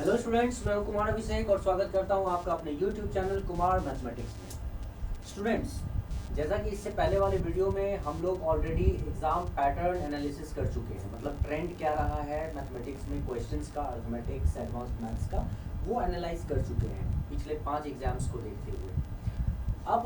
Hello students, मैं हूं कुमार अभिषेक और स्वागत करता हूं आपका अपने यूट्यूब चैनल कुमार मैथमेटिक्स में। स्टूडेंट्स, जैसा कि इससे पहले वाले वीडियो में हम लोग ऑलरेडी एग्जाम पैटर्न एनालिसिस कर चुके हैं, मतलब ट्रेंड क्या रहा है मैथमेटिक्स में क्वेश्चंस का, अर्थमेटिक्स, एडवांस्ड मैथ्स का, वो एनालाइज कर चुके हैं पिछले 5 एग्जाम्स को देखते हुए। अब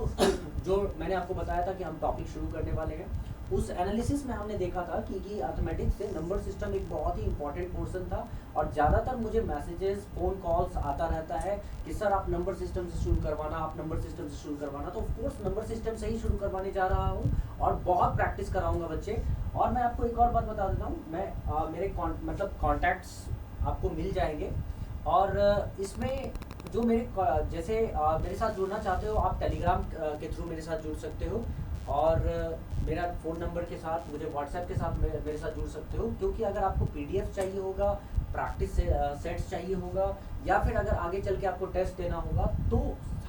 जो मैंने आपको बताया था कि हम टॉपिक शुरू करने वाले हैं, उस एनालिसिस में हमने देखा था कि अर्थमेटिक्स से नंबर सिस्टम एक बहुत ही इंपॉर्टेंट पोर्शन था और ज़्यादातर मुझे मैसेजेस, फ़ोन कॉल्स आता रहता है कि सर आप नंबर सिस्टम से शुरू करवाना, आप नंबर सिस्टम से शुरू करवाना। तो ऑफकोर्स नंबर सिस्टम से ही शुरू करवाने जा रहा हूँ और बहुत प्रैक्टिस कराऊंगा बच्चे। और मैं आपको एक और बात बता देता हूँ, मैं मेरे मतलब कॉन्टैक्ट्स आपको मिल जाएंगे और इसमें जो मेरे जैसे मेरे साथ जुड़ना चाहते हो आप टेलीग्राम के थ्रू मेरे साथ जुड़ सकते हो और मेरा फ़ोन नंबर के साथ मुझे व्हाट्सएप के साथ मेरे साथ जुड़ सकते हो, क्योंकि अगर आपको पीडीएफ चाहिए होगा, प्रैक्टिस सेट्स चाहिए होगा या फिर अगर आगे चल के आपको टेस्ट देना होगा तो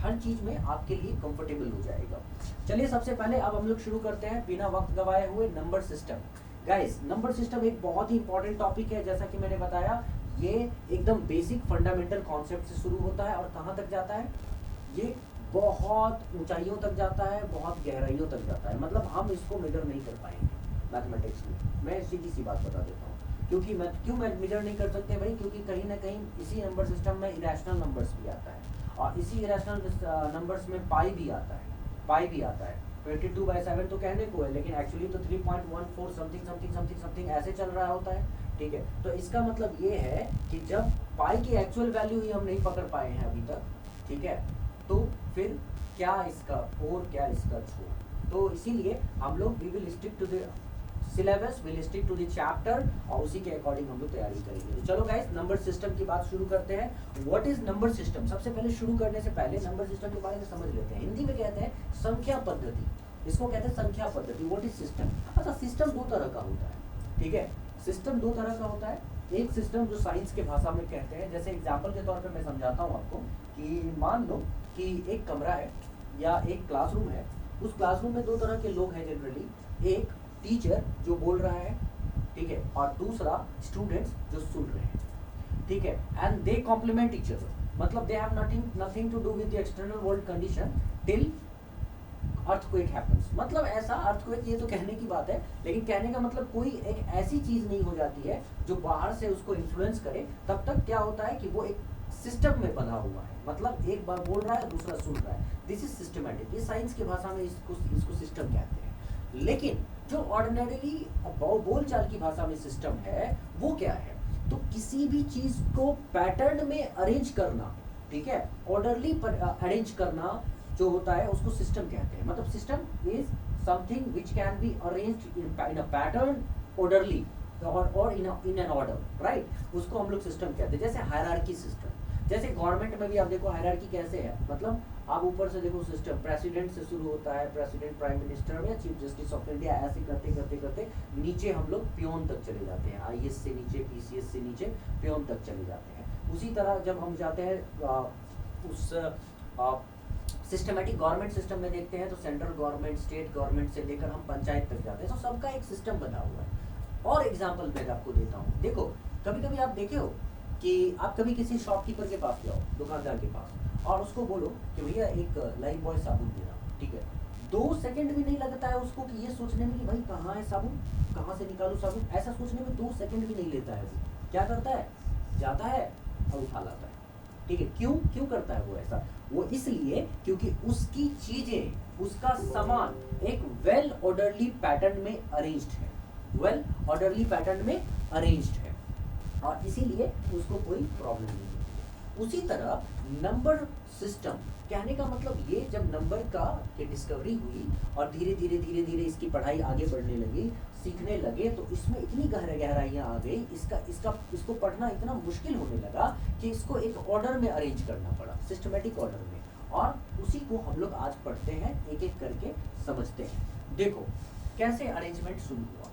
हर चीज़ में आपके लिए कंफर्टेबल हो जाएगा। चलिए सबसे पहले अब हम लोग शुरू करते हैं बिना वक्त गवाए हुए number system. Guys, number system एक बहुत ही इंपॉर्टेंट टॉपिक है। जैसा कि मैंने बताया, ये एकदम बेसिक फंडामेंटल कॉन्सेप्ट से शुरू होता है और कहाँ तक जाता है, ये बहुत ऊंचाइयों तक जाता है, बहुत गहराइयों तक जाता है। मतलब हम इसको मेजर नहीं कर पाएंगे मैथमेटिक्स में। मैं सीधी सी बात बता देता हूँ, क्योंकि मैं क्यों मेजर नहीं कर सकते भाई, क्योंकि कहीं ना कहीं इसी नंबर सिस्टम में इरेशनल नंबर्स भी आता है और इसी इरेशनल नंबर्स में पाई भी आता है। 22/7 तो कहने को है, लेकिन एक्चुअली तो 3.14 समथिंग ऐसे चल रहा होता है। ठीक है, तो इसका मतलब ये है कि जब पाई की एक्चुअल वैल्यू ही हम नहीं पकड़ पाए हैं अभी तक, ठीक है, तो फिर क्या इसका और क्या इसका छोड़। तो इसीलिए हम लोग we will stick to the syllabus, will stick to the chapter और उसी के अकॉर्डिंग हम लोग तैयारी करेंगे। तो चलो गाइस, नंबर सिस्टम की बात शुरू करते हैं। What is number system? सबसे पहले शुरू करने से पहले नंबर सिस्टम के बारे में समझ लेते हैं। हिंदी में कहते हैं संख्या पद्धति, इसको कहते हैं संख्या पद्धति। What is system? अच्छा, सिस्टम दो तरह का होता है, ठीक है, सिस्टम दो तरह का होता है। एक सिस्टम जो साइंस के भाषा में कहते हैं, जैसे एग्जाम्पल के तौर पर मैं समझाता हूँ आपको कि मान लो कि एक कमरा है या एक क्लासरूम है। उस क्लासरूम में दो तरह के लोग हैं जनरली, एक टीचर जो बोल रहा है, ठीक है, और दूसरा स्टूडेंट्स जो सुन रहे हैं, ठीक है, and they compliment each other. मतलब they have nothing to do with the external world condition till earthquake happens. मतलब ऐसा अर्थक्वेक, ये तो कहने की बात है, लेकिन कहने का मतलब कोई एक ऐसी चीज नहीं हो जाती है जो बाहर से उसको इन्फ्लुएंस करे। तब तक क्या होता है कि वो एक सिस्टम में बंधा हुआ है, मतलब एक बार बोल रहा है दूसरा सुन रहा है। This is systematic. ये साइंस की भाषा में इसको सिस्टम कहते हैं। लेकिन जो ऑर्डिनरीली बोलचाल की भाषा में सिस्टम है वो क्या है? तो किसी भी चीज को पैटर्न में अरेंज करना, ठीक है, ऑर्डरली अरेंज करना जो होता है उसको सिस्टम कहते हैं। मतलब system is something which can be arranged in a pattern, orderly और इन एन ऑर्डर, राइट, उसको हम लोग सिस्टम कहते हैं। जैसे हायरार्की सिस्टम, जैसे गवर्नमेंट में भी आप देखो हायरार्की कैसे है, मतलब आप ऊपर से देखो सिस्टम प्रेसिडेंट से शुरू होता है, प्रेसिडेंट, प्राइम मिनिस्टर या चीफ जस्टिस ऑफ इंडिया, ऐसे करते करते करते नीचे हम लोग पियोन तक चले जाते हैं, आईएएस से नीचे, पीसीएस से नीचे पियोन तक चले जाते हैं। उसी तरह जब हम जाते हैं उस सिस्टमेटिक गवर्नमेंट सिस्टम में देखते हैं तो सेंट्रल गवर्नमेंट, स्टेट गवर्नमेंट से लेकर हम पंचायत तक जाते हैं। तो सबका एक सिस्टम बना हुआ है। और एग्जाम्पल मैं आपको देता हूँ। देखो, कभी कभी आप देखे हो कि आप कभी किसी शॉपकीपर के पास जाओ, दुकानदार के पास, और उसको बोलो कि भैया एक लाइफ बॉय साबुन देना, ठीक है, 2 सेकंड भी नहीं लगता है उसको कि ये सोचने में कि भाई कहाँ है साबुन, कहाँ से निकालूं साबुन, ऐसा सोचने में 2 सेकंड भी नहीं लेता है। वो क्या करता है, जाता है और उठा लाता है, ठीक है। क्यों करता है वो ऐसा? वो इसलिए क्योंकि उसकी चीजें, उसका सामान एक वेल ऑर्डरली पैटर्न में अरेंज्ड है, वेल ऑर्डरली पैटर्न में अरेंज्ड है और इसीलिए उसको कोई प्रॉब्लम नहीं है। उसी तरह नंबर सिस्टम कहने का मतलब ये, जब नंबर का की डिस्कवरी हुई और धीरे धीरे इसकी पढ़ाई आगे बढ़ने लगी, सीखने लगे, तो इसमें इतनी गहराइयाँ आ गई, इसको पढ़ना इतना मुश्किल होने लगा कि इसको एक ऑर्डर में अरेंज करना पड़ा, सिस्टमेटिक ऑर्डर में, और उसी को हम लोग आज पढ़ते हैं, एक एक करके समझते हैं। देखो कैसे अरेंजमेंट शुरू हुआ।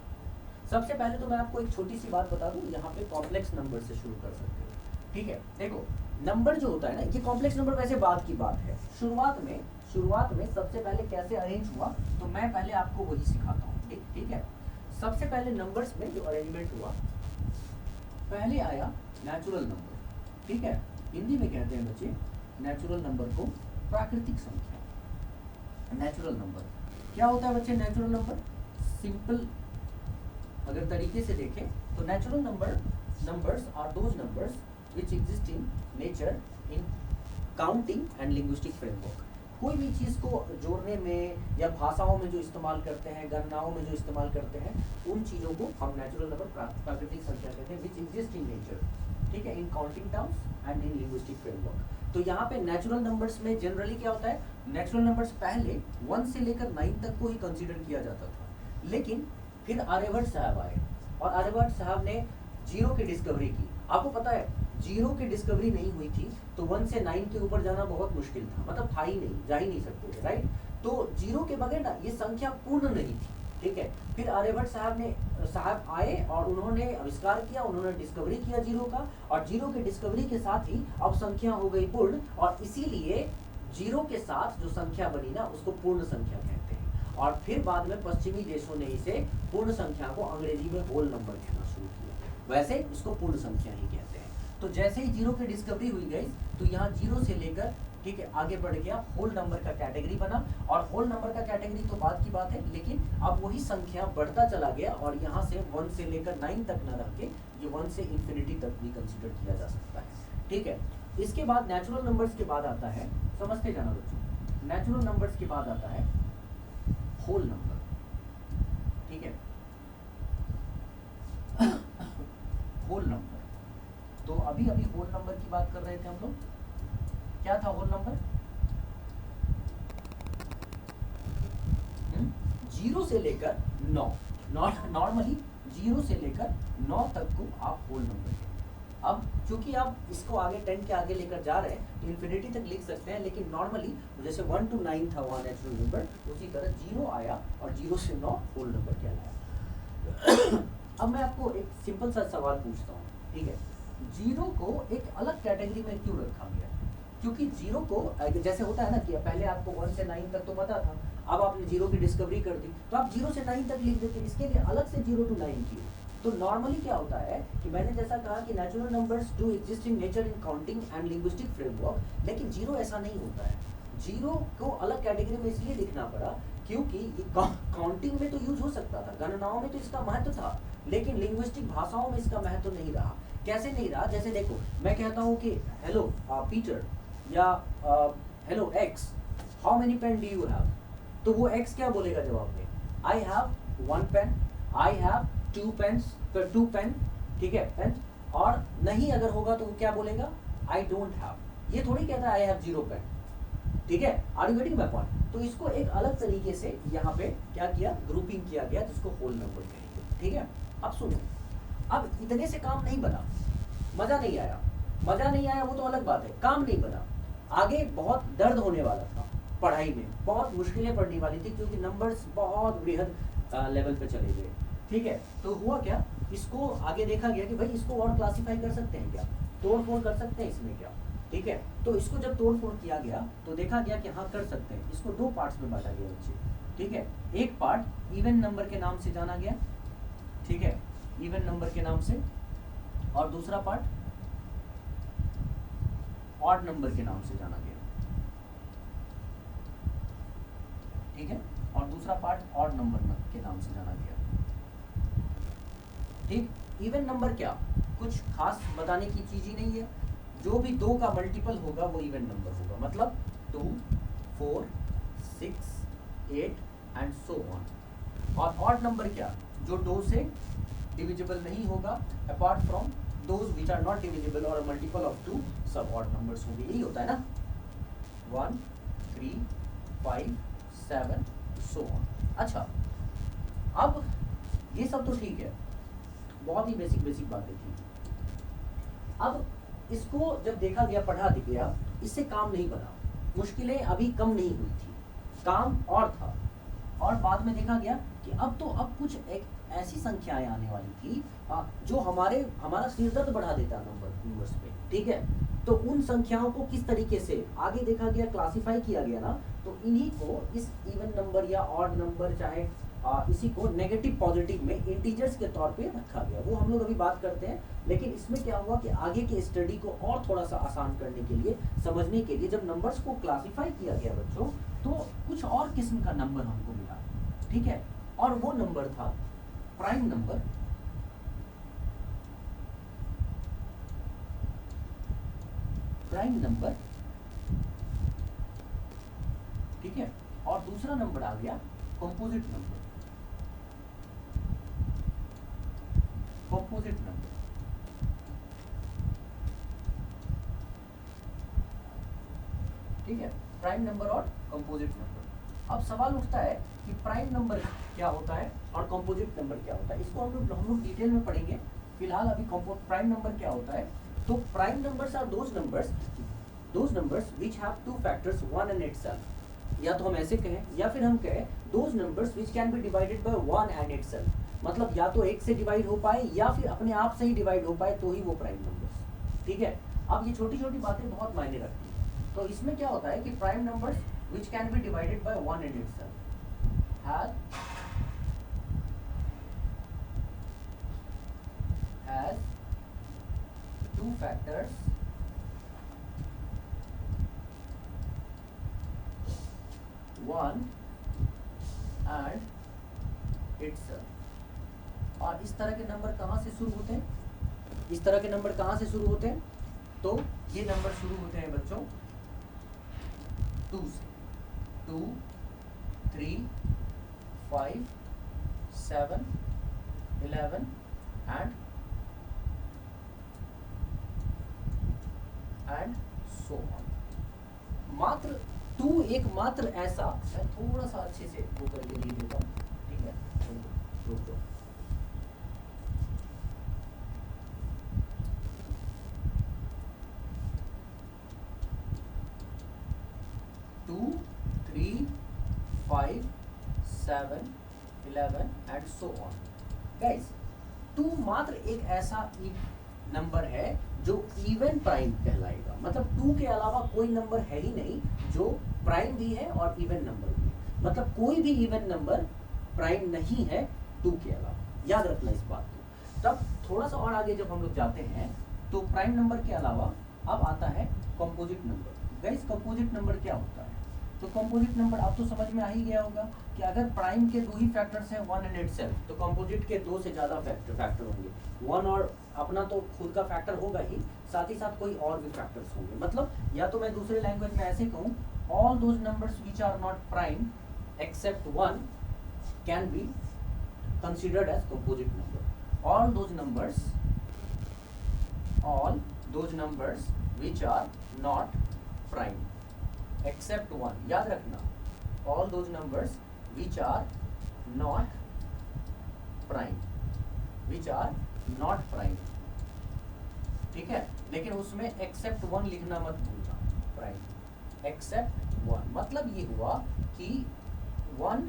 सबसे पहले तो मैं आपको एक छोटी सी बात बता दूं, यहाँ पे कॉम्प्लेक्स नंबर से शुरू कर सकते हो, ठीक है। देखो नंबर जो होता है ना, ये कॉम्प्लेक्स नंबर वैसे बाद की बात है। शुरुआत में सबसे पहले कैसे अरेंज हुआ, तो मैं पहले आपको वही सिखाता हूँ, ठीक है। सबसे पहले नंबर्स में जो अरेंजमेंट हुआ, पहले आया नेचुरल नंबर, ठीक है, हिंदी में कहते हैं बच्चे नेचुरल नंबर को प्राकृतिक संख्या। नेचुरल नंबर क्या होता है बच्चे? नेचुरल नंबर सिंपल अगर तरीके से देखें तो natural numbers are those numbers which exist in nature in counting and linguistic framework. कोई भी चीज़ को जोड़ने में या भाषाओं में जो इस्तेमाल करते हैं, गणनाओं में जो इस्तेमाल करते हैं, उन चीज़ों को हम नेचुरल नंबर प्राकृतिक संख्या कहते हैं, विच एग्जिस्ट इन नेचर, ठीक है, in counting terms and in linguistic framework. तो यहाँ पे नेचुरल नंबर्स में जनरली क्या होता है, नेचुरल नंबर्स पहले 1 से लेकर 9 तक को ही कंसीडर किया जाता था, लेकिन फिर आर्यभट्ट साहब आए और आर्यभट्ट साहब ने जीरो की डिस्कवरी की। आपको पता है जीरो की डिस्कवरी नहीं हुई थी तो 1 से 9 के ऊपर जाना बहुत मुश्किल था, मतलब था ही नहीं, जा ही नहीं सकते थे, राइट। तो जीरो के बगैर ना ये संख्या पूर्ण नहीं थी, ठीक है। फिर आर्यभट्ट साहब आए और उन्होंने आविष्कार किया, उन्होंने डिस्कवरी किया जीरो का, और जीरो के डिस्कवरी के साथ ही अब संख्या हो गई पूर्ण, और इसीलिए जीरो के साथ जो संख्या बनी ना उसको पूर्ण संख्या कहते हैं। और फिर बाद में पश्चिमी देशों ने इसे पूर्ण संख्या को अंग्रेजी में होल नंबर कहना शुरू किया, वैसे इसको पूर्ण संख्या ही कहते हैं। तो जैसे ही जीरो की डिस्कवरी हुई गई तो यहाँ जीरो से लेकर, ठीक है, आगे बढ़ गया होल नंबर का कैटेगरी बना, और होल नंबर का कैटेगरी तो बाद की बात है, लेकिन अब वही संख्या बढ़ता चला गया और यहाँ से 1 से लेकर 9 तक न रह के ये 1 से इंफिनिटी तक भी कंसीडर किया जा सकता है, ठीक है। इसके बाद नेचुरल नंबर्स के बाद आता है, समझते जाना बच्चों, नेचुरल नंबर्स के बाद आता है होल नंबर, ठीक है। होल नंबर, तो अभी होल नंबर की बात कर रहे थे हम लोग, क्या था होल नंबर? 0 से लेकर 9, नॉर्मली 0 से लेकर 9 तक को आप होल नंबर कहते हैं। अब चूंकि आप इसको आगे 10 के आगे लेकर जा रहे हैं तो इन्फिनिटी तक लिख सकते हैं, लेकिन नॉर्मली जैसे 1 to 9 था वहाँ नेचुरल नंबर, उसी तरह 0 आया और 0 से 9 होल नंबर कहलाया। अब मैं आपको एक सिंपल सा सवाल पूछता हूँ, ठीक है, 0 को एक अलग कैटेगरी में क्यों रखा गया? क्योंकि 0 को जैसे होता है ना कि पहले आपको 1 से 9 तक तो पता था, अब आपने 0 की डिस्कवरी कर दी तो आप 0 से 9 तक लिख देते, इसके लिए अलग से 0 to 9 की। तो नॉर्मली क्या होता है कि मैंने जैसा कहा कि natural numbers do exist in nature in counting and linguistic framework, लेकिन 0 ऐसा नहीं होता है। 0 को अलग कैटेगरी में इसलिए लिखना पड़ा क्योंकि काउंटिंग में तो यूज हो सकता था, गणनाओं में तो इसका महत्व था, लेकिन लिंग्विस्टिक भाषाओं में इसका महत्व नहीं रहा। कैसे नहीं रहा? जैसे देखो, मैं कहता हूँ कि हेलो पीटर या hello X, how many pen do you have, तो वो एक्स क्या बोलेगा जवाब में? I have 1 pen, I have 2 pens, 2 pen, ठीक है, पेन। और नहीं अगर होगा तो वो क्या बोलेगा? I don't have. ये थोड़ी कहता है आई हैव 0 पेन, ठीक है। Are you getting my point? तो इसको एक अलग तरीके से यहाँ पे क्या किया, ग्रुपिंग किया गया, जिसको होल नंबर कहेंगे, ठीक है। अब सुनो, अब इतने से काम नहीं बना, मजा नहीं आया, मजा नहीं आया वो तो अलग बात है, काम नहीं बना, आगे बहुत दर्द होने वाला था, पढ़ाई में बहुत मुश्किलें पड़ने वाली थी, क्योंकि नंबर्स बहुत बृहद लेवल पे चले गए, ठीक है। तो हुआ क्या, इसको आगे देखा गया कि भाई इसको और क्लासिफाई कर सकते हैं क्या, तोड़ फोड़ कर सकते हैं इसमें क्या, ठीक है। तो इसको जब तोड़ फोड़ किया गया तो देखा गया कि हाँ कर सकते हैं। इसको 2 पार्ट्स में बांटा गया बच्चे, ठीक है। एक पार्ट इवन नंबर के नाम से जाना गया, ठीक है, इवन नंबर के नाम से, और दूसरा पार्ट ऑड नंबर के नाम से जाना गया, ठीक है, और दूसरा पार्ट ऑड नंबर के नाम से जाना गया, ठीक। इवन नंबर क्या, कुछ खास बताने की चीज ही नहीं है, जो भी 2 का मल्टीपल होगा वो इवन नंबर होगा, मतलब 2, 4, 6, 8 एंड सो ऑन। और ऑड नंबर क्या, जो 2 से डिविजिबल नहीं होगा, apart from those which are not divisible और मल्टीपल ऑफ 2, सब ऑड नंबर्स होंगे। यही होता है ना, 1, 3, 5, 7 सो ऑन। अच्छा, अब ये सब तो ठीक है, बहुत ही बेसिक बातें थी। अब इसको जब देखा गया, पढ़ा गया, इससे काम नहीं बना, मुश्किलें अभी कम नहीं हुई थी, काम और था। और बाद में देखा गया कि अब कुछ एक ऐसी संख्याएं आने वाली थी जो हमारा सिरदर्द बढ़ा देता नंबर्स पे, ठीक है। तो उन संख्याओं को किस तरीके से आगे देखा गया, क्लासिफाई किया गया ना, तो इन्हीं को इस इवन नंबर या ऑड नंबर, चाहे इसी को नेगेटिव पॉजिटिव में इंटीजर्स के तौर पे रखा गया, वो हम लोग अभी बात करते हैं। लेकिन इसमें क्या हुआ कि आगे के स्टडी को और थोड़ा सा आसान करने के लिए, समझने के लिए, जब नंबर्स को क्लासिफाई किया गया बच्चों, तो कुछ और किस्म का नंबर हमको मिला, ठीक है। और वो नंबर था प्राइम नंबर, ठीक है। और दूसरा नंबर आ गया कंपोजिट नंबर, ठीक है। प्राइम नंबर और कंपोजिट नंबर। अब सवाल उठता है कि प्राइम नंबर क्या होता है और कंपोजिट नंबर क्या होता है। इसको हम लोग डिटेल में पढ़ेंगे। फिलहाल अभी प्राइम नंबर क्या होता है, तो prime numbers are those numbers which have two factors one and itself. या तो हम ऐसे कहें, या फिर हम कहें those numbers which can be divided by one and itself. मतलब या तो एक से डिवाइड हो पाए या फिर अपने आप से ही डिवाइड हो पाए, तो ही वो प्राइम नंबर्स, ठीक है। अब ये छोटी छोटी बातें बहुत मायने रखती हैं। तो इसमें क्या होता है कि prime numbers which can be divided by one and itself has to factors one and itself. और इस तरह के नंबर कहाँ से शुरू होते हैं, तो ये नंबर शुरू होते हैं बच्चों 2 से। 2, 3, 5, 7, 11 एंड सो ऑन। मात्र 2 एकमात्र ऐसा, मैं थोड़ा सा अच्छे से वो करके लिख देता हूँ, ठीक है। रुक दो। 2, 3, 5, 7, 11 एंड सो ऑन। गाइस 2 मात्र एक ऐसा नंबर है जो इवन प्राइम कहलाएगा। मतलब 2 के अलावा कोई नंबर है ही नहीं जो प्राइम भी है और इवन नंबर भी है। मतलब कोई भी इवन नंबर प्राइम नहीं है 2 के अलावा। याद रखना इस बात को। तब थोड़ा सा और आगे जब हम लोग जाते हैं तो प्राइम नंबर के अलावा अब आता है composite number. Guys composite number क्या होता है, तो कंपोजिट नंबर आप तो समझ में आ ही गया होगा कि अगर प्राइम के 2 ही फैक्टर्स हैं वन एंड इटसेल्फ, तो कंपोजिट के 2 से ज्यादा फैक्टर होंगे। वन और अपना तो खुद का फैक्टर होगा ही, साथ ही साथ कोई और भी फैक्टर्स होंगे। मतलब या तो मैं दूसरे लैंग्वेज में ऐसे कहूँ, all those numbers which are not prime except one can be considered as composite number. All those numbers which are not prime except 1, याद रखना, all those numbers which are not prime, ठीक है। लेकिन उसमें except 1 लिखना मत भूलना, prime except 1। मतलब ये हुआ कि 1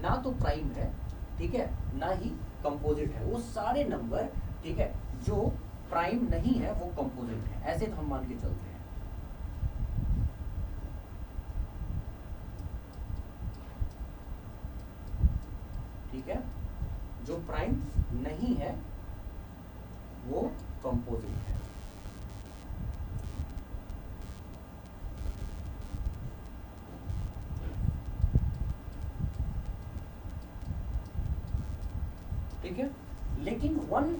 ना तो प्राइम है, ठीक है, ना ही कंपोजिट है। वो सारे नंबर, ठीक है, जो प्राइम नहीं है वो कंपोजिट है, ऐसे तो हम मान के चलते हैं। ठीक है, जो प्राइम नहीं है वो कंपोजिट है। ठीक है, लेकिन 1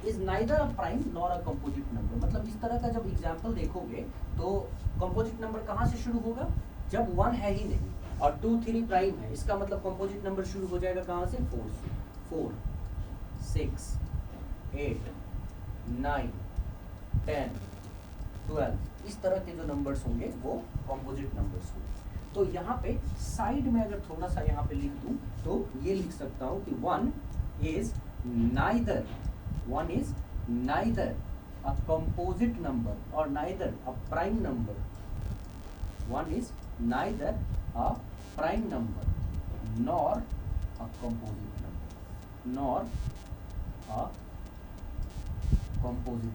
is neither a prime nor a composite number. मतलब इस तरह का जब एग्जाम्पल देखोगे तो कंपोजिट नंबर कहाँ से शुरू होगा, जब 1 है ही नहीं और 2, 3 प्राइम है। इसका मतलब कंपोजिट नंबर शुरू हो जाएगा कहाँ से, 4 से। 4, 6, 8, 9, 10, 12 इस तरह के जो नंबर्स होंगे वो कंपोजिट नंबर्स होंगे। तो यहाँ पे साइड में अगर थोड़ा सा यहाँ पे लिख दूं तो ये लिख सकता हूँ कि 1 is neither a composite number or neither a prime number. 1 is neither a prime number nor a composite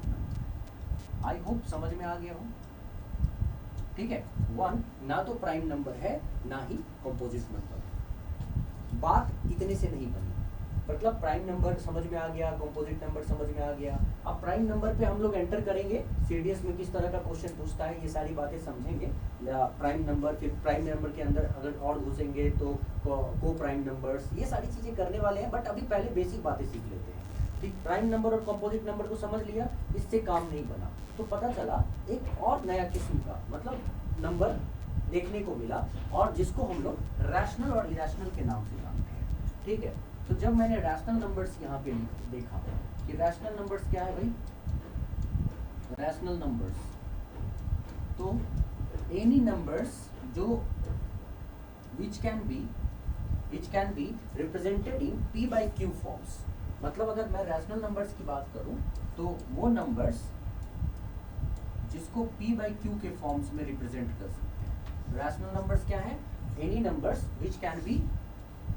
number, I hope समझ में आ गया हो। ठीक है, 1 ना तो प्राइम नंबर है ना ही कंपोजिट नंबर। बात इतने से नहीं बनी, मतलब प्राइम नंबर समझ में आ गया, कंपोजिट नंबर समझ में आ गया। अब प्राइम नंबर पे हम लोग एंटर करेंगे, सीडीएस में किस तरह का क्वेश्चन पूछता है, ये सारी बातें समझेंगे। प्राइम नंबर, फिर प्राइम नंबर के अंदर अगर और घुसेंगे तो को प्राइम नंबर्स, ये सारी चीजें करने वाले हैं, बट अभी पहले बेसिक बातें सीख लेते हैं। ठीक, प्राइम नंबर और कंपोजिट नंबर को समझ लिया, इससे काम नहीं बना, तो पता चला एक और नया किस्म का मतलब नंबर देखने को मिला, और जिसको हम लोग रैशनल और इरेशनल के नाम से जानते हैं। ठीक है, तो जब मैंने रैशनल नंबर्स यहाँ पे देखा कि रैशनल नंबर्स क्या है भाई, रैशनल नंबर्स तो एनी नंबर्स जो विच can be represented in p by q forms. मतलब अगर मैं रैशनल नंबर्स की बात करूं तो वो नंबर्स जिसको p by q के फॉर्म्स में रिप्रेजेंट कर सकते हैं। रैशनल नंबर्स क्या है, any numbers which can be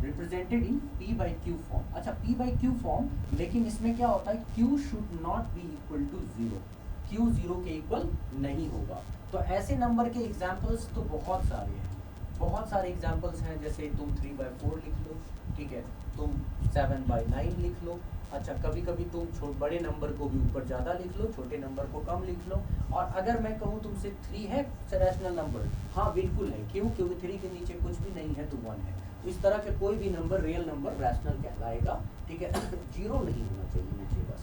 represented in p by q form. अच्छा, p by q फॉर्म, लेकिन इसमें क्या होता है, q should not be equal to 0, q 0 के इक्वल नहीं होगा। तो ऐसे नंबर के एग्जांपल्स तो बहुत सारे हैं, बहुत सारे एग्जांपल्स हैं, जैसे तुम 3/4 लिख लो, ठीक है, तुम 7/9 लिख लो। अच्छा, कभी कभी तुम बड़े नंबर को भी ऊपर ज़्यादा लिख लो, छोटे नंबर को कम लिख लो। और अगर मैं कहूँ तुमसे 3 है रैशनल नंबर, हाँ बिल्कुल है, क्यों, क्योंकि 3 के नीचे कुछ भी नहीं है तो 1 है। तो इस तरह के कोई भी नंबर रियल नंबर रैशनल कहलाएगा, ठीक है, 0 नहीं होना चाहिए नीचे बस।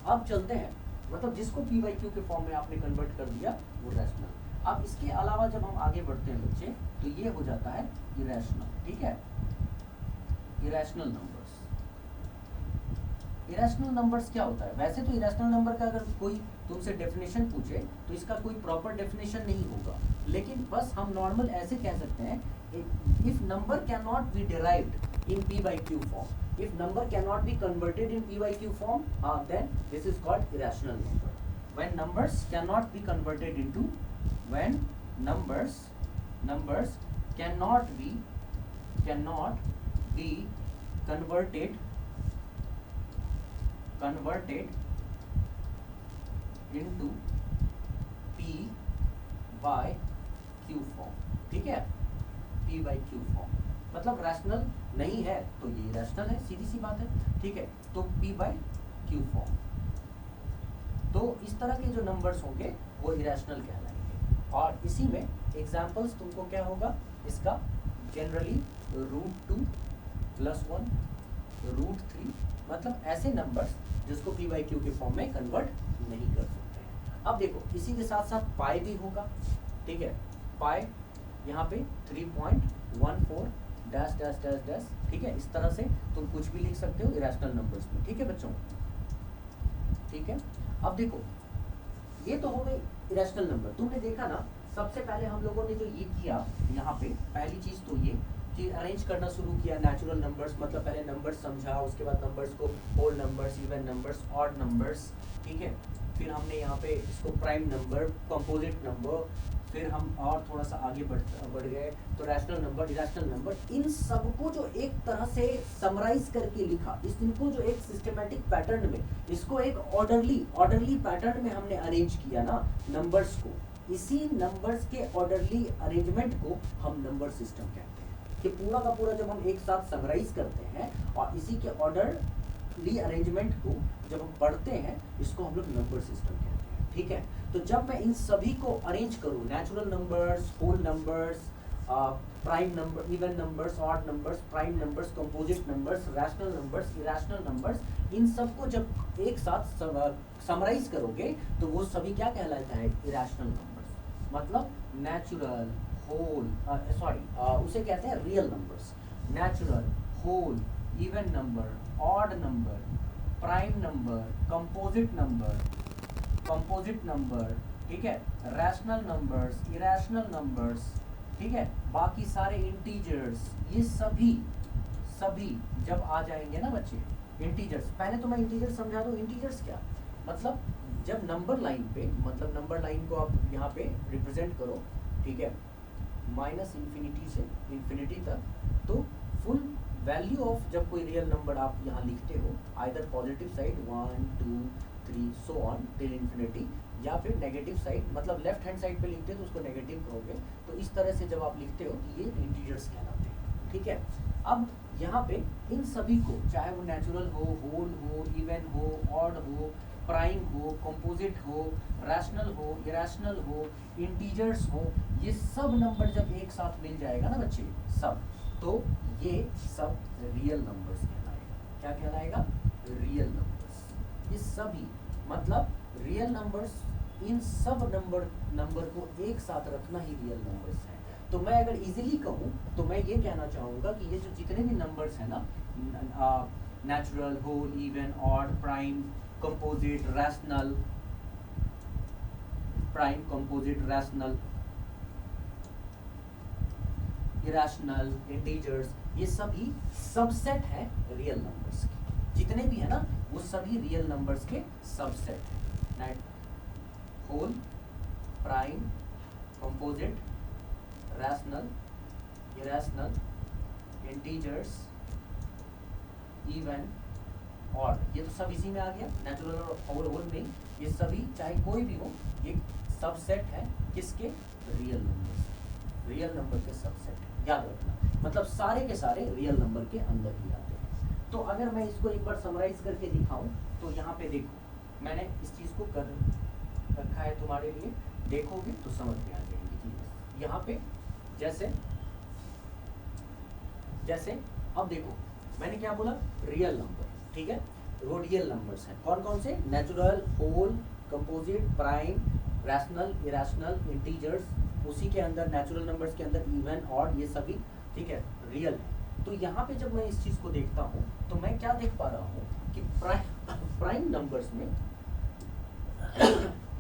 अब चलते हैं, मतलब जिसको p by q के फॉर्म में आपने कन्वर्ट कर दिया वो रैशनल। अब इसके अलावा जब हम आगे बढ़ते हैं बच्चे, तो ये हो जाता है इरेशनल। ठीक है, इरेशनल नंबर्स। इरेशनल नंबर्स क्या होता है, वैसे तो इरेशनल नंबर का अगर कोई तुमसे डेफिनेशन पूछे तो इसका कोई प्रॉपर डेफिनेशन नहीं होगा, लेकिन बस हम नॉर्मल ऐसे कह सकते हैं, if number can not be derived in p by q form, if number cannot be converted in p by q form, then this is called irrational number. When numbers cannot be converted into, when numbers cannot be converted into p by q form, ठीक है, p by q form मतलब rational नहीं है तो ये rational है, सीधी सी बात है। ठीक है, तो p by q फॉर्म, तो इस तरह के जो नंबर्स होंगे वो इरेशनल कहलाएंगे। और इसी में एग्जांपल्स तुमको क्या होगा इसका, जनरली √2 + 1 √3, मतलब ऐसे नंबर्स जिसको p by q के फॉर्म में कन्वर्ट नहीं कर सकते हैं। अब देखो, इसी के साथ साथ पाई भी होगा, ठीक है, पाई यहाँ पे 3.14 डैश डैश डैश डैश, ठीक है, इस तरह से तुम कुछ भी लिख सकते हो इरेशनल नंबर्स में। ठीक है बच्चों, ठीक है। अब देखो, ये तो हो गई इरेशनल नंबर। तुमने देखा ना, सबसे पहले हम लोगों ने जो ये किया यहाँ पे, पहली चीज तो ये कि अरेंज करना शुरू किया नेचुरल नंबर्स, मतलब पहले नंबर्स समझा, उसके बाद नंबर्स को whole numbers, even numbers, odd numbers, ठीक है, फिर हमने यहाँ पे इसको प्राइम नंबर, कंपोजिट नंबर, फिर हम और थोड़ा सा आगे बढ़ गए तो रैशनल नंबर, इरेशनल नंबर, इन सबको जो एक तरह से समराइज करके लिखा, इनको जो एक सिस्टमैटिक पैटर्न में, इसको एक ऑर्डरली पैटर्न में हमने अरेंज किया ना नंबर्स को, इसी नंबर्स के ऑर्डरली अरेंजमेंट को हम नंबर सिस्टम कहते हैं। कि पूरा का पूरा जब हम एक साथ समराइज करते हैं और इसी के ऑर्डरली अरेंजमेंट को जब हम पढ़ते हैं, इसको हम लोग नंबर सिस्टम कहते हैं। ठीक है, तो जब मैं इन सभी को अरेंज करूं, natural numbers, whole numbers, prime number, even numbers, odd numbers, prime numbers, composite numbers, rational numbers, irrational numbers, इन सबको जब एक साथ समराइज करोगे तो वो सभी क्या कहलाता है, इरेशनल नंबर्स। मतलब नेचुरल, होल, उसे कहते हैं real numbers. Natural, whole, even number, odd number, prime number, composite number, ठीक है, रैशनल नंबर्स, इरेशनल नंबर्स, ठीक है, बाकी सारे इंटीजर्स, ये सभी जब आ जाएंगे ना बच्चे, इंटीजर्स, पहले तो मैं इंटीजर समझा दूं। इंटीजर्स क्या मतलब, जब नंबर लाइन पे, मतलब नंबर लाइन को आप यहाँ पे रिप्रेजेंट करो, ठीक है, -∞ से इंफिनिटी तक, तो फुल वैल्यू ऑफ जब कोई रियल नंबर आप यहाँ लिखते हो, either positive side 1 2 3 so on till infinity, या फिर नेगेटिव साइड, मतलब लेफ्ट हैंड साइड पे लिखते हो तो उसको नेगेटिव कहोगे, तो इस तरह से जब आप लिखते हो तो ये इंटीजर्स कहलाते हैं। ठीक है। अब यहाँ पे इन सभी को, चाहे वो नेचुरल हो, होल हो, इवन हो, ऑड हो, प्राइम हो, कंपोजिट हो, रैशनल हो, इरेशनल हो, इंटीजर्स हो, ये सब नंबर जब एक साथ मिल जाएगा ना बच्चे, सब, तो ये सब रियल नंबर्स कहलाएगा। क्या कहलाएगा? Real numbers. ये सभी मतलब रियल नंबर्स, इन सब नंबर को एक साथ रखना ही रियल नंबर्स है। तो मैं अगर इजीली कहूँ तो मैं ये कहना चाहूँगा कि ये जो जितने भी नंबर्स हैं ना, natural, whole, even, odd, prime, composite, rational, prime, composite, rational, irrational, integers, ये सभी सबसेट है रियल नंबर्स के। जितने भी है ना वो सभी रियल नंबर्स के सबसेट है। Whole, prime, composite, rational, irrational, integers, even, odd, ये तो सब इसी में आ गया, नेचुरल और होल में। ये सभी चाहे कोई भी हो, ये सबसेट है किसके? Real number. रियल नंबर के सबसेट है, याद रखना। मतलब सारे के सारे रियल नंबर के अंदर ही आते हैं। तो अगर मैं इसको एक बार समराइज करके दिखाऊं तो यहाँ पे देखो, मैंने इस चीज को कर रखा है तुम्हारे लिए, देखोगे तो समझ में आ जाएगी चीज। यहाँ पे जैसे अब देखो मैंने क्या बोला? रियल नंबर, ठीक है। वो रियल नंबर्स हैं कौन कौन से? Natural, whole, composite, prime, rational, irrational, integers, उसी के अंदर नेचुरल नंबर्स के अंदर इवन, ऑड, ये सभी, ठीक है, रियल है। तो यहाँ पे जब मैं इस चीज को देखता हूँ तो मैं क्या देख पा रहा हूँ कि प्राइम नंबर्स में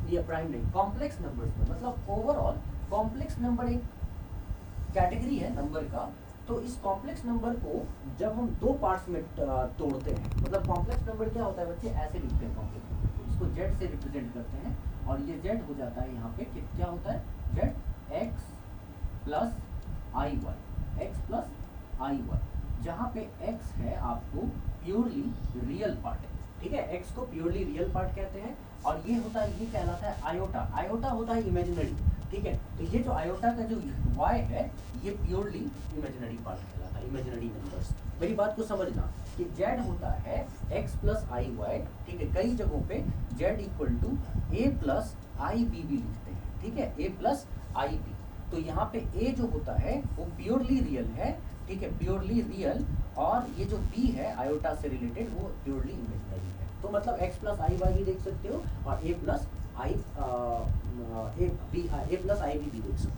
ये प्राइम नहीं, कॉम्प्लेक्स नंबर्स में, मतलब ओवरऑल कॉम्प्लेक्स नंबर एक कैटेगरी है नंबर का। तो इस कॉम्प्लेक्स नंबर को जब हम दो पार्ट्स में तोड़ते हैं, मतलब कॉम्प्लेक्स नंबर क्या होता है बच्चे? ऐसे लिखते हैं कॉम्प्लेक्स नंबर को, इसको जेड से रिप्रेजेंट करते हैं, और ये जेड हो जाता है यहाँ पे क्या होता है? जेड एक्स प्लस आई वाई, एक्स प्लस आई वाई, जहाँ पे एक्स है आपको प्योरली रियल पार्ट है, ठीक है, एक्स को प्योरली रियल पार्ट कहते हैं। और ये होता है, ये कहलाता है आयोटा, आयोटा होता है इमेजिनरी, ठीक है। तो ये जो आयोटा का जो y है ये प्योरली इमेजिनरी पार्ट कहलाता है, इमेजिनरी नंबर्स। मेरी बात को समझना कि z होता है x प्लस आई वाई, ठीक है। कई जगहों पे z equal to a plus i b भी लिखते हैं, ठीक है, a प्लस आई बी। तो यहाँ पे a जो होता है वो प्योरली रियल है, ठीक है, प्योरली रियल, और ये जो b है आयोटा से रिलेटेड वो प्योरली इमेजिनरी है। तो मतलब x प्लस आई वाई भी देख सकते हो, और a प्लस आई बी देख सकते हो।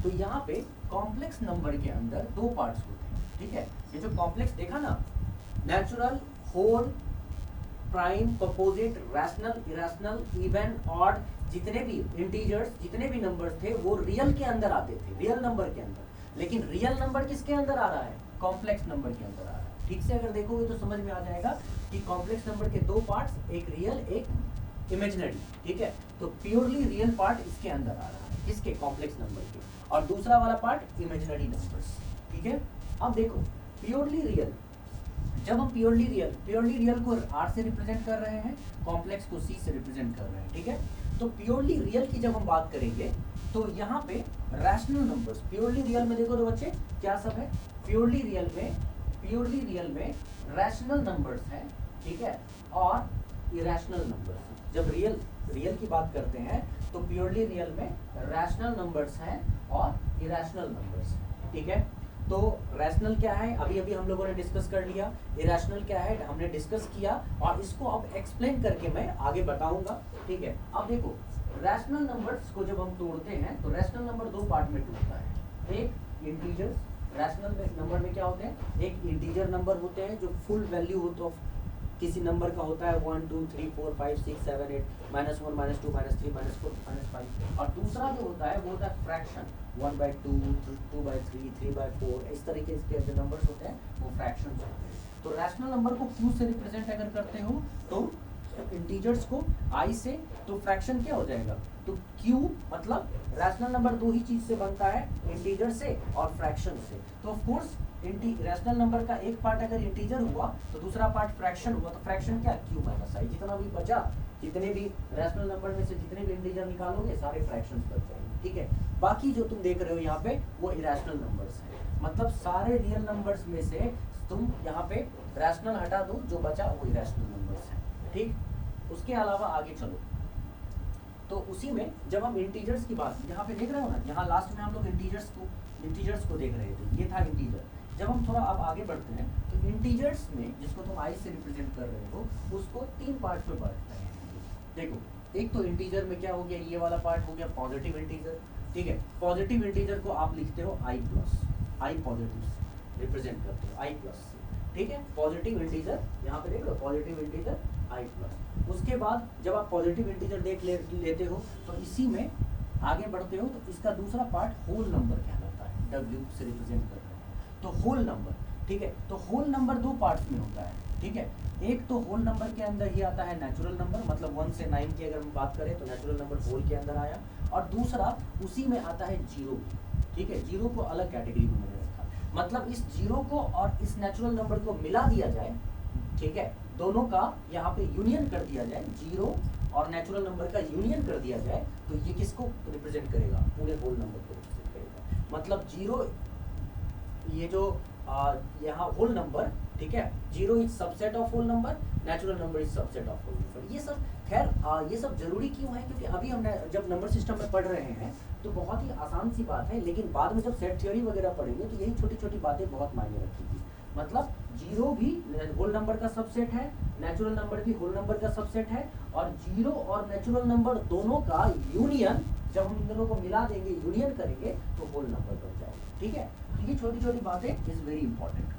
तो यहाँ पे कॉम्प्लेक्स नंबर के अंदर दो पार्ट्स होते हैं, ठीक है। ये जो कॉम्प्लेक्स देखा ना, natural, whole, prime, composite, rational, irrational, even, odd, जितने भी इंटीजर्स, जितने भी नंबर्स थे वो रियल के अंदर आते थे, रियल नंबर के अंदर। लेकिन रियल नंबर किसके अंदर आ रहा है? कॉम्प्लेक्स नंबर के अंदर आ रहा है। ठीक से अगर देखोगे तो समझ में आ जाएगा कि कॉम्प्लेक्स नंबर के दो पार्ट्स, एक रियल एक इमेजिनरी, ठीक है। तो प्योरली रियल पार्ट इसके अंदर आ रहा है, इसके कॉम्प्लेक्स नंबर के, और दूसरा वाला पार्ट इमेजिनरी नंबर्स, ठीक है। अब देखो प्योरली रियल, जब हम प्योरली रियल को R से रिप्रेजेंट कर रहे हैं, कॉम्प्लेक्स को C से रिप्रेजेंट कर रहे हैं, ठीक है। तो प्योरली रियल की जब हम बात करेंगे तो यहाँ पे रैशनल नंबर्स, प्योरली रियल में देखो तो बच्चे क्या सब है? प्योरली रियल में रैशनल नंबर्स हैं, ठीक है, और इरेशनल नंबर्स। जब रियल की बात करते हैं तो प्योरली रियल में रैशनल नंबर्स हैं और इरेशनल नंबर्स हैं, ठीक है। तो रैशनल क्या है अभी हम लोगों ने डिस्कस कर लिया, इरेशनल क्या है हमने डिस्कस किया, और इसको अब एक्सप्लेन करके मैं आगे बताऊंगा, ठीक है। अब देखो रैशनल नंबर्स को जब हम तोड़ते हैं तो रैशनल नंबर दो पार्ट में टूटता है। एक इंटीजर्स, रैशनल नंबर में क्या होते हैं? एक इंटीजर नंबर होते हैं जो फुल वैल्यू होता है किसी नंबर का होता है 1 2 3 4 5 6 7 8 -1 -2 -3 -4 -5, और दूसरा जो होता है वो होता है फ्रैक्शन, 1/2 2/3 3/4, इस तरीके के जो नंबर्स होते हैं वो फ्रैक्शंस होते हैं। तो रैशनल नंबर को Q से रिप्रेजेंट अगर करते हो तो इंटीजर्स को I से, तो फ्रैक्शन क्या हो जाएगा? तो Q मतलब रैशनल नंबर दो ही चीज से बनता है, इंटीजर से और फ्रैक्शन से। तो ऑफ कोर्स रैशनल नंबर का एक पार्ट अगर इंटीजर हुआ तो दूसरा पार्ट फ्रैक्शन हुआ, तो फ्रैक्शन क्या? Q - I, जितना भी बचा जितने भी रैशनल नंबर में से जितने भी इंटीजर निकालोगे सारे फ्रैक्शंस बच जाएंगे, ठीक है। बाकी जो तुम देख रहे हो यहाँ पे वो इरेशनल नंबर्स हैं, मतलब सारे रियल नंबर्स में से तुम यहाँ पे रैशनल हटा दो, जो बचा वो इरेशनल नंबर्स हैं, ठीक। उसके अलावा आगे चलो तो उसी में जब हम इंटीजर्स की बात यहाँ पे देख रहे हो ना, यहाँ लास्ट में हम लोग इंटीजर्स को देख रहे थे, ये था इंटीजर। जब हम थोड़ा अब आगे बढ़ते हैं तो इंटीजर्स में जिसको तुम आई से रिप्रेजेंट कर रहे हो उसको 3 पार्ट में बांट रहे हैं। देखो, एक तो इंटीजर में क्या हो गया, ये वाला पार्ट हो गया पॉजिटिव इंटीजर, ठीक है। पॉजिटिव इंटीजर को आप लिखते हो आई प्लस, आई पॉजिटिव रिप्रेजेंट करते हो आई प्लस, ठीक है। पॉजिटिव इंटीजर यहाँ पे देख लो, पॉजिटिव इंटीजर आई प्लस। उसके बाद जब आप पॉजिटिव इंटीजर लेते हो तो इसी में आगे बढ़ते हो तो इसका दूसरा पार्ट होल नंबर कहलाता है, डब्ल्यू से रिप्रेजेंट कर रहे हैं तो होल नंबर, ठीक है। तो होल नंबर 2 पार्ट्स में होता है, ठीक है। एक तो होल नंबर के अंदर ही आता है नेचुरल नंबर, मतलब 1 से 9 की अगर हम बात करें तो नेचुरल नंबर होल के अंदर आया, और दूसरा उसी में आता है जीरो, ठीक है। जीरो को अलग कैटेगरी में मैंने रखा, मतलब इस जीरो को और इस नेचुरल नंबर को मिला दिया जाए, ठीक है, दोनों का यहाँ पे यूनियन कर दिया जाए, जीरो और नेचुरल नंबर का यूनियन कर दिया जाए तो ये किसको रिप्रेजेंट करेगा, पूरे होल नंबर को रिप्रेजेंट करेगा। मतलब जीरो, ये जो यहाँ होल नंबर, ठीक है, zero is subset of whole number, natural number is subset of whole number. ये सब खैर ये सब जरूरी क्यों है, क्योंकि अभी हम जब नंबर सिस्टम में पढ़ रहे हैं तो बहुत ही आसान सी बात है, लेकिन बाद में जब सेट थ्योरी वगैरह पढ़ेंगे तो यही छोटी छोटी बातें बहुत मायने रखेंगी। मतलब जीरो भी होल नंबर का सबसेट है, नेचुरल नंबर भी होल नंबर का सबसेट है, और जीरो और नेचुरल नंबर दोनों का यूनियन जब हम इन दोनों को मिला देंगे, यूनियन करेंगे तो होल नंबर बन जाएगा, ठीक है। तो ये छोटी छोटी बातें इज वेरी इंपॉर्टेंट,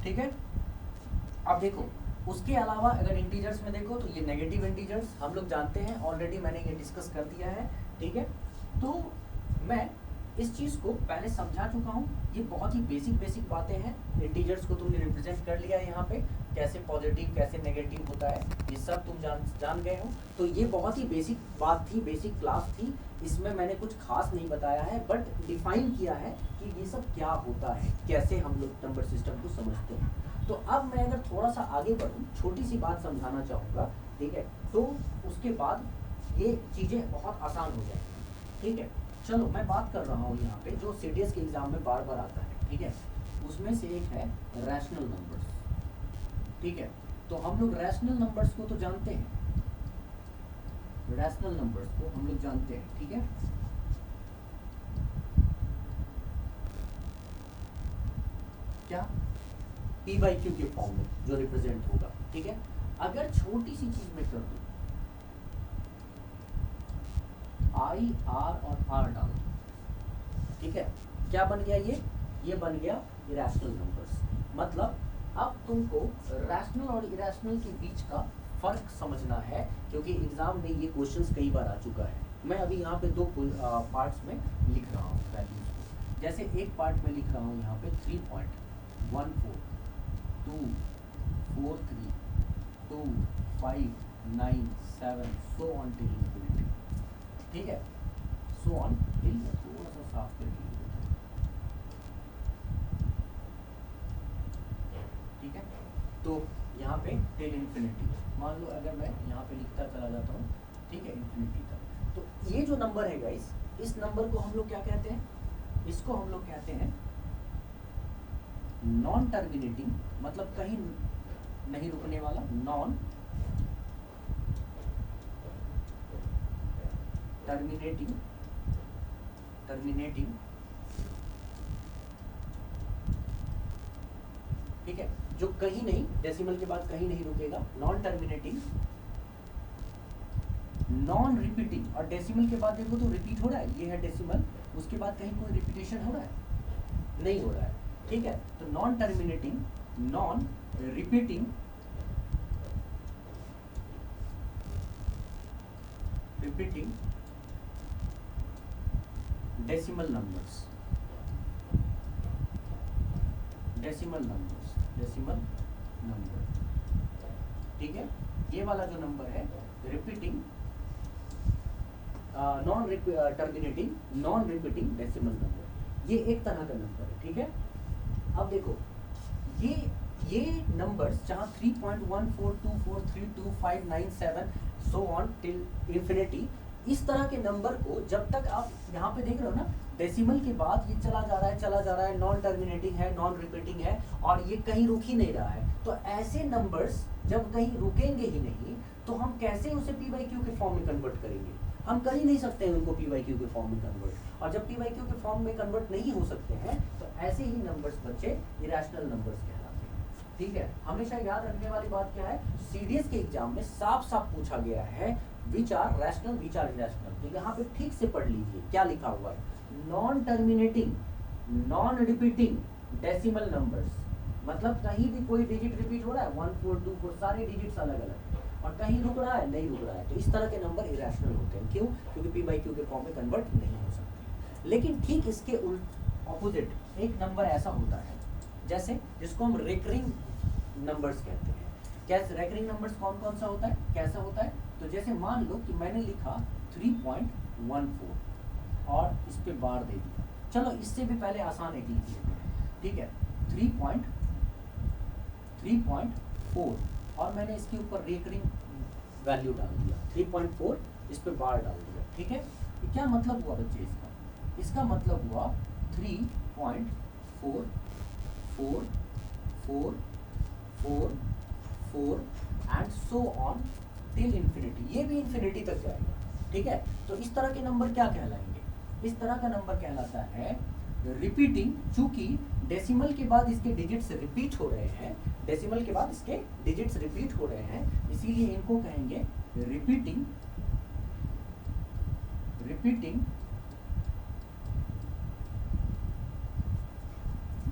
ठीक है। अब देखो उसके अलावा अगर इंटीजर्स में देखो तो ये नेगेटिव इंटीजर्स हम लोग जानते हैं, ऑलरेडी मैंने ये डिस्कस कर दिया है, ठीक है। तो मैं इस चीज़ को पहले समझा चुका हूँ, ये बहुत ही बेसिक बातें हैं। इंटीजर्स को तुमने रिप्रेजेंट कर लिया है यहाँ पे, कैसे पॉजिटिव कैसे नेगेटिव होता है ये सब तुम जान गए हो। तो ये बहुत ही बेसिक बात थी, बेसिक क्लास थी, इसमें मैंने कुछ खास नहीं बताया है, बट डिफाइन किया है कि ये सब क्या होता है, कैसे हम लोग नंबर सिस्टम को समझते हैं। तो अब मैं अगर थोड़ा सा आगे बढ़ूँ, छोटी सी बात समझाना चाहूँगा, ठीक है, तो उसके बाद ये चीज़ें बहुत आसान हो जाएंगी, ठीक है। चलो मैं बात कर रहा हूँ यहाँ पे जो सीडीएस के एग्जाम में बार बार आता है, ठीक है, उसमें से एक है रैशनल नंबर्स, ठीक है। तो हम लोग रैशनल नंबर्स को तो जानते हैं, रैशनल नंबर्स को हम लोग जानते हैं, ठीक है। क्या पी बाई क्यू के फॉर्म में जो रिप्रेजेंट होगा, ठीक है। अगर छोटी सी चीज में कर दूं, आई आर और आर डाल दूं, ठीक है, क्या बन गया ये बन गया इरेशनल नंबर्स। मतलब अब तुमको रैशनल और इरेशनल के बीच का फर्क समझना है, क्योंकि एग्जाम में ये क्वेश्चंस कई बार आ चुका है। मैं अभी यहाँ पे 2 पार्ट्स में लिख रहा हूँ वैल्यूज को। जैसे एक पार्ट में लिख रहा हूँ यहाँ पे 3.14 2 4 3 2 5 9 7 so on till infinity, ठीक है, so on till, थोड़ा सा साफ करके लिख देता हूँ, ठीक है। तो यहाँ पे टिल इन्फिनिटी, मान लो अगर मैं यहाँ पे लिखता चला जाता हूँ, ठीक है, इन्फिनिटी तक। तो ये जो नंबर है गाइस, इस नंबर को हम लोग क्या कहते हैं, इसको हम लोग कहते हैं नॉन टर्मिनेटिंग, मतलब कहीं नहीं रुकने वाला, नॉन टर्मिनेटिंग ठीक है, जो कहीं नहीं, डेसिमल के बाद कहीं नहीं रुकेगा, नॉन टर्मिनेटिंग, नॉन रिपीटिंग। और डेसिमल के बाद देखो तो रिपीट हो रहा है, ये है डेसिमल, उसके बाद कहीं कोई रिपीटेशन हो रहा है, नहीं हो रहा है, ठीक है। तो non terminating, non repeating, decimal numbers, decimal number, ठीक है। ये वाला जो नंबर है repeating, non terminating, non repeating decimal number, ये एक तरह का नंबर है, ठीक है। अब देखो ये नंबर्स जहाँ 3.1424325997 सो ऑन टिल इंफिनिटी, इस तरह के नंबर को जब तक आप यहाँ पे देख रहे हो ना, डेसिमल के बाद ये चला जा रहा है, नॉन टर्मिनेटिंग है, नॉन रिपीटिंग है, और ये कहीं रुक ही नहीं रहा है, तो ऐसे नंबर्स जब कहीं रुकेंगे ही नहीं तो हम कैसे उसे पी बाई क्यू के फॉर्म में कन्वर्ट करेंगे? हम कर ही नहीं सकते हैं उनको पी बाई क्यू के फॉर्म में कन्वर्ट, और जब पी बाई क्यू के फॉर्म में कन्वर्ट नहीं हो सकते हैं तो ऐसे ही नंबर्स बच्चे इरेशनल नंबर्स कहलाते हैं। ठीक है, हमेशा याद रखने वाली बात क्या है, सीडीएस के एग्जाम में साफ साफ पूछा गया है which are rational which are irrational. तो यहाँ पे ठीक से पढ़ लीजिए क्या लिखा हुआ है, non terminating non repeating decimal numbers, मतलब कहीं भी कोई डिजिट रिपीट हो रहा है 1 4 2 4 सारे डिजिट्स अलग अलग, और कहीं रुक रहा है नहीं रुक रहा है, तो इस तरह के नंबर इरेशनल होते हैं। क्यों? क्योंकि पी बाई क्यू के फॉर्म में कन्वर्ट नहीं हो सकते। लेकिन ठीक इसके ऑपोजिट एक नंबर ऐसा होता है जैसे जिसको हम रिकरिंग नंबर्स कहते हैं। कैसे रिकरिंग नंबर्स कौन कौन सा होता है, कैसा होता है? तो जैसे मान लो कि मैंने लिखा 3.14 और इस पे बार दे दिया, चलो इससे भी पहले आसान एक लिख लेते हैं। ठीक है, 3.4 और मैंने इसके ऊपर रिकरिंग वैल्यू डाल दिया 3.4, इस पे बार डाल दिया। ठीक है, ये क्या मतलब हुआ बच्चे इसका? इसका मतलब हुआ 3.4444 and so on till infinity, ये भी इंफिनिटी तक जाएगा। ठीक है, तो इस तरह के नंबर क्या कहलाएंगे? इस तरह का नंबर कहलाता है रिपीटिंग, चूंकि डेसिमल के बाद इसके डिजिट्स रिपीट हो रहे हैं, डेसिमल के बाद इसके डिजिट्स रिपीट हो रहे हैं, इसीलिए इनको कहेंगे रिपीटिंग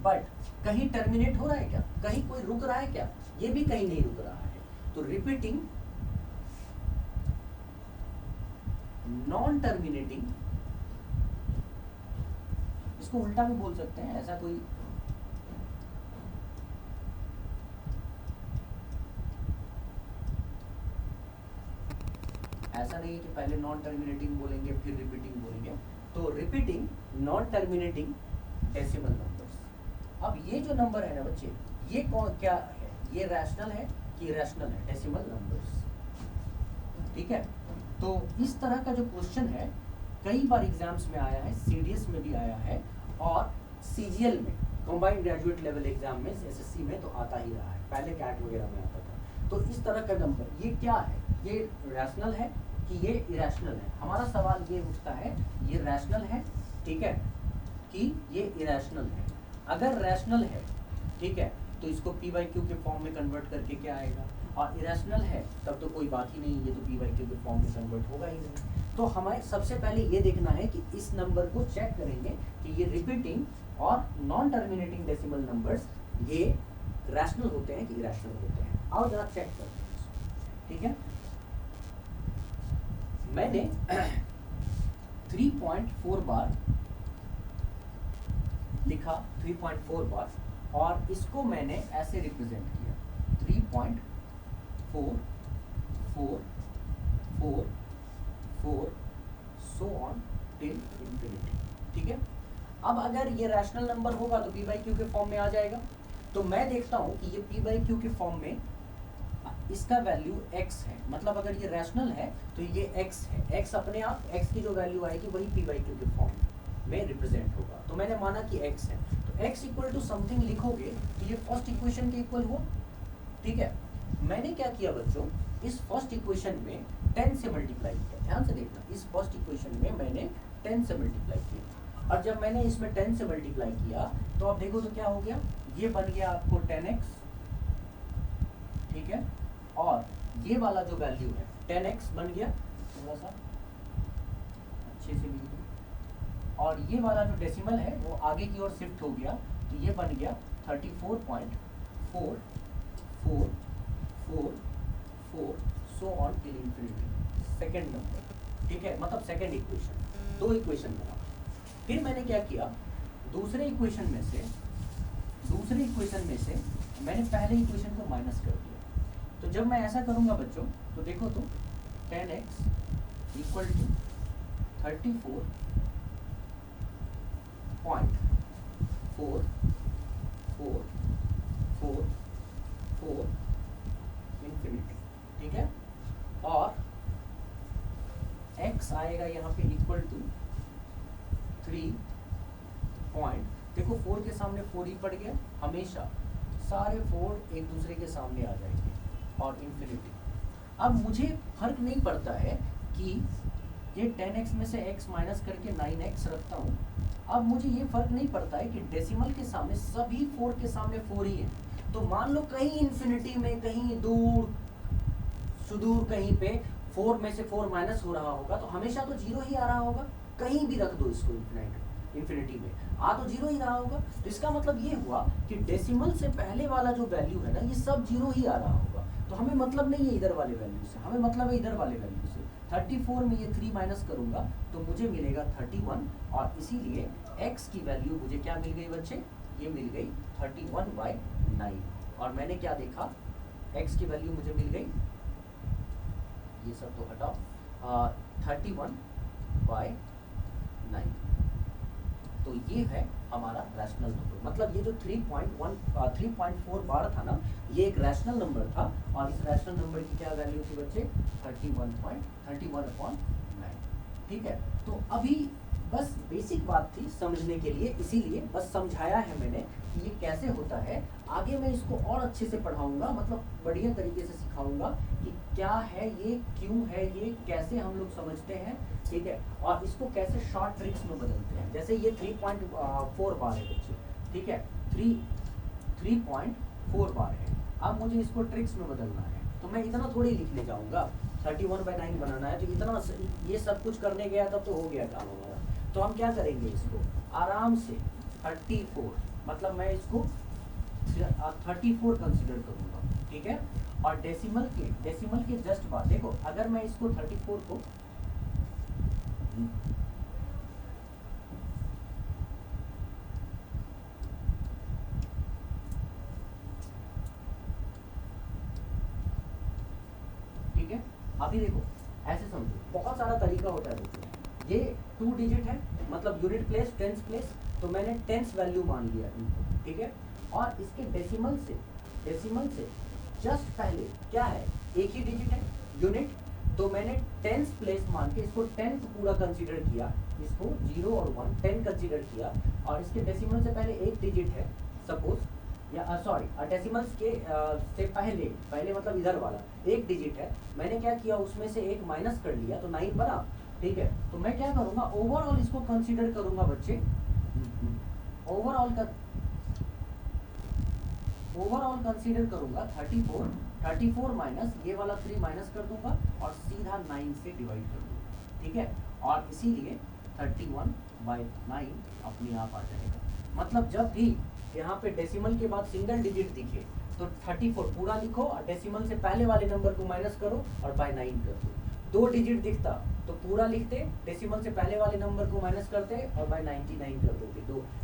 बट कहीं टर्मिनेट हो रहा है क्या? कहीं कोई रुक रहा है क्या? ये भी कहीं नहीं रुक रहा है, तो रिपीटिंग नॉन टर्मिनेटिंग, इसको उल्टा भी बोल सकते हैं, ऐसा कोई ऐसा नहीं है कि पहले नॉन टर्मिनेटिंग बोलेंगे फिर रिपीटिंग बोलेंगे। तो repeating non terminating decimal numbers. अब ये जो नंबर है ना बच्चे, ये कौन क्या है? ये रैशनल है कि इरेशनल है? Decimal numbers. ठीक है, तो इस तरह का जो क्वेश्चन है कई बार एग्जाम्स में आया है, सीडीएस में भी आया है, और सीजीएल में कंबाइंड ग्रेजुएट लेवल एग्जाम में, एसएससी में तो आता ही रहा है, पहले कैट वगैरह में आता था। तो इस तरह का नंबर ये क्या है? ये रैशनल है कि ये इरेशनल है? हमारा सवाल ये उठता है, ये रैशनल है, ठीक है, कि ये इरेशनल है? अगर रैशनल है, ठीक है, तो इसको पी बाई क्यू के फॉर्म में कन्वर्ट करके क्या आएगा, और इरेशनल है तब तो कोई बात ही नहीं, ये तो पी बाई क्यू के फॉर्म में कन्वर्ट होगा ही नहीं। तो हमें सबसे पहले ये देखना है कि इस नंबर को चेक करेंगे कि ये रिपीटिंग और नॉन टर्मिनेटिंग डेसिमल नंबर्स ये रैशनल होते हैं कि इरेशनल होते हैं। आओ जरा चेक करते हैं, ठीक है। मैंने 3.4 बार लिखा, 3.4 बार, और इसको मैंने ऐसे रिप्रेजेंट किया 3.444 सो ऑन टिल इंफिनिटी। ठीक है, अब अगर ये रैशनल नंबर होगा तो पी बाई क्यू के फॉर्म में आ जाएगा। तो मैं देखता हूं कि ये पी बाई क्यू के फॉर्म में इसका वैल्यू x है, मतलब अगर ये रैशनल है तो ये x है, x अपने आप x की जो वैल्यू आएगी वही पी बाई क्यू के फॉर्म में रिप्रेजेंट होगा। तो मैंने माना कि x है, तो x इक्वल टू समथिंग लिखोगे तो ये फर्स्ट इक्वेशन के इक्वल हुआ। ठीक है, मैंने क्या किया बच्चों, इस फर्स्ट इक्वेशन में 10 से मल्टीप्लाई किया। ध्यान से देखना, इस फर्स्ट इक्वेशन में मैंने 10 से मल्टीप्लाई किया, और जब मैंने इसमें 10 से मल्टीप्लाई किया तो आप देखो तो क्या हो गया, ये बन गया आपको 10x, ठीक है, और ये वाला जो वैल्यू है 10x बन गया, थोड़ा सा अच्छे से लिख दो, और ये वाला जो डेसिमल है वो आगे की ओर शिफ्ट हो गया, तो ये बन गया 34.4444 so on till infinity, second number. ठीक है, मतलब सेकेंड इक्वेशन, दो इक्वेशन बना। फिर मैंने क्या किया, दूसरे इक्वेशन में से मैंने पहले इक्वेशन को माइनस कर दिया। तो जब मैं ऐसा करूंगा बच्चों तो देखो तो 10x इक्वल टू 34.4444 4 इंफिनिटी, ठीक है। और x आएगा यहाँ पे इक्वल टू 3 पॉइंट, देखो 4 के सामने 4 ही पड़ गया, हमेशा सारे 4 एक दूसरे के सामने आ जाएंगे, और इंफिनिटी। अब मुझे फर्क नहीं पड़ता है कि ये 10x में से x माइनस करके 9x रखता हूँ। अब मुझे ये फर्क नहीं पड़ता है कि डेसिमल के सामने सभी 4 के सामने 4 ही है। तो मान लो कहीं इंफिनिटी में, कहीं दूर सुदूर कहीं पे 4 में से 4 माइनस हो रहा होगा, तो हमेशा तो 0 ही आ रहा होगा। कहीं भी रख दो इसको इंफिनिटी में, आ तो 0 ही रहा होगा। तो इसका मतलब ये हुआ कि डेसिमल से पहले वाला जो वैल्यू है ना, ये सब 0 ही आ रहा होगा। तो हमें मतलब नहीं है इधर वाले वैल्यू से, हमें मतलब है इधर वाले वैल्यू से। 34 में ये 3 माइनस करूंगा तो मुझे मिलेगा 31, और इसीलिए x की वैल्यू मुझे क्या मिल गई बच्चे, ये मिल गई 31/9। और मैंने क्या देखा, x की वैल्यू मुझे मिल गई, ये सब तो हटाओ, 31/9। तो ये है हमारा रैशनल नंबर। मतलब ये जो 3.4 बार था ना, ये एक रैशनल नंबर था, और इस रैशनल नंबर की क्या वैल्यू थी बच्चे, 31/9। ठीक है। तो अभी बस बेसिक बात थी समझने के लिए, इसीलिए बस समझाया है मैंने कि ये कैसे होता है। आगे मैं इसको और अच्छे से पढ़ाऊंगा, मतलब बढ़िया तरीके से सिखाऊंगा कि क्या है ये, क्यों है ये, कैसे हम लोग समझते हैं, ठीक है, और इसको कैसे शॉर्ट ट्रिक्स में बदलते हैं। जैसे ये 3.4 बार है बच्चे, ठीक है, 3.4 बार है। अब मुझे इसको ट्रिक्स में बदलना है, तो मैं इतना थोड़ी लिखने जाऊंगा, 31/9 बनाना है तो इतना, ये सब कुछ करने गया तब तो हो गया काम हमारा। तो हम क्या करेंगे, इसको आराम से 34, मतलब मैं इसको 34 कंसिडर करूंगा, ठीक है। और डेसिमल के जस्ट बाद देखो, अगर मैं इसको 34 को ठीक है, अभी देखो ऐसे समझो, बहुत सारा तरीका होता है दोस्तों। ये 2 डिजिट है, मतलब यूनिट प्लेस, टेंस प्लेस, तो मैंने टेंस वैल्यू मान लिया इनको, ठीक है। और इसके डेसिमल से जस्ट पहले क्या है, एक ही डिजिट है, यूनिट, तो मैंने टेंस प्लेस मान के इसको 10 पूरा कंसीडर किया, इसको 0 और 1 10 कंसीडर किया। और इसके डेसिमल से पहले एक डिजिट है सपोज, या सॉरी डेसिमल्स के से पहले मतलब इधर वाला एक डिजिट है, मैंने क्या किया, उसमें से एक माइनस कर लिया तो 9 बना, ठीक है। तो मैं क्या करूंगा, ओवरऑल इसको कंसीडर करूंगा बच्चे, ओवरऑल कंसीडर करूंगा 34 माइनस ये वाला 3 माइनस कर दूंगा, और सीधा 9 से डिवाइड कर दूंगा, ठीक है। और इसीलिए 31/9 अपने आप आ जाएगा। मतलब जब भी यहाँ पे डेसिमल के बाद सिंगल डिजिट दिखे तो 34 पूरा लिखो, और डेसिमल से पहले वाले नंबर को माइनस करो और बाय 9 कर दो। 2 डिजिट दिखता तो पूरा लिखते, डेसिमल से पहले वाले नंबर को माइनस करते और बाय 99 कर देते।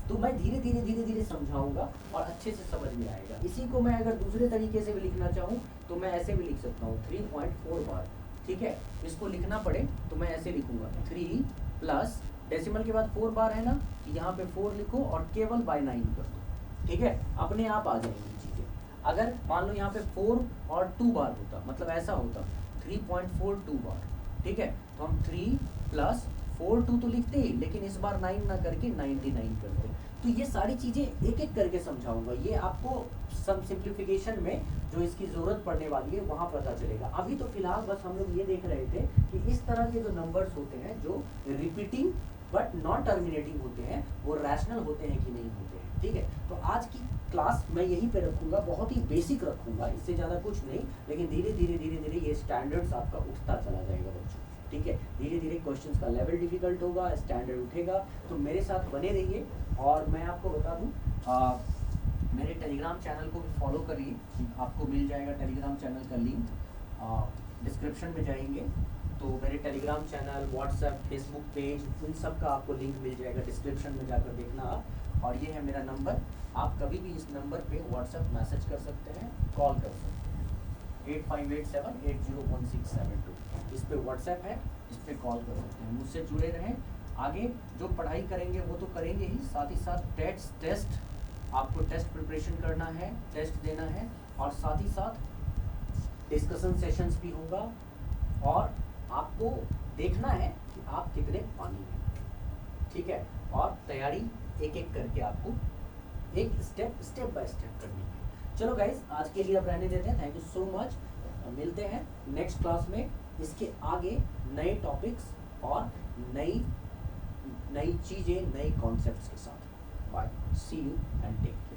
तो मैं धीरे धीरे समझाऊंगा और अच्छे से समझ में आएगा। इसी को मैं अगर दूसरे तरीके से भी लिखना चाहूँ तो मैं ऐसे भी लिख सकता हूँ, 3.4 बार, ठीक है। इसको लिखना पड़े तो मैं ऐसे लिखूंगा, 3 प्लस डेसिमल के बाद 4 बार है ना, यहाँ पे 4 लिखो और केवल बाय 9 कर दो, ठीक है। अपने आप आ जाएंगी चीजें। अगर मान लो यहाँ पे 4 और 2 बार होता, मतलब ऐसा होता 3.42 बार, ठीक है, तो हम 3 प्लस 42 तो लिखते ही, लेकिन इस बार 9 ना करके 99 करते। तो ये सारी चीजें एक एक करके समझाऊंगा, ये आपको सम सिंप्लीफिकेशन में जो इसकी जरूरत पड़ने वाली है वहां पता चलेगा। अभी तो फिलहाल बस हम लोग ये देख रहे थे कि इस तरह के जो नंबर्स होते हैं जो रिपीटिंग बट नॉट टर्मिनेटिंग होते हैं, वो रैशनल होते हैं कि नहीं होते हैं, ठीक है। तो आज की क्लास मैं यहीं पे रखूंगा, बहुत ही बेसिक रखूंगा, इससे ज़्यादा कुछ नहीं, लेकिन धीरे धीरे ये स्टैंडर्ड्स आपका उठता चला जाएगा बच्चों, ठीक है। धीरे धीरे क्वेश्चंस का लेवल डिफिकल्ट होगा, स्टैंडर्ड उठेगा। तो मेरे साथ बने रहिए। और मैं आपको बता दूं, मेरे टेलीग्राम चैनल को फॉलो करिए, आपको मिल जाएगा टेलीग्राम चैनल का लिंक, डिस्क्रिप्शन में जाएंगे तो मेरे Telegram channel, WhatsApp, Facebook page, इन सब का आपको लिंक मिल जाएगा, डिस्क्रिप्शन में जाकर देखना आप। और ये है मेरा नंबर, आप कभी भी इस नंबर पे व्हाट्सएप मैसेज कर सकते हैं, कॉल कर सकते हैं, 8587801672। इस पे व्हाट्सएप है, इस पे कॉल कर सकते हैं, मुझसे जुड़े रहें। आगे जो पढ़ाई करेंगे वो तो करेंगे ही, साथ ही साथ टेस्ट आपको टेस्ट प्रिपरेशन करना है, टेस्ट देना है, और साथ ही साथ डिस्कशन सेशंस भी होगा, और आपको देखना है कि आप कितने पानी में, ठीक है। और तैयारी एक एक करके आपको एक स्टेप बाय स्टेप करनी है। चलो गाइस, आज के लिए अब रहने देते हैं। Thank you so much. मिलते हैं नेक्स्ट क्लास में इसके आगे नए टॉपिक्स और नई चीज़ें, नए कॉन्सेप्ट्स के साथ। Bye, see you and take care.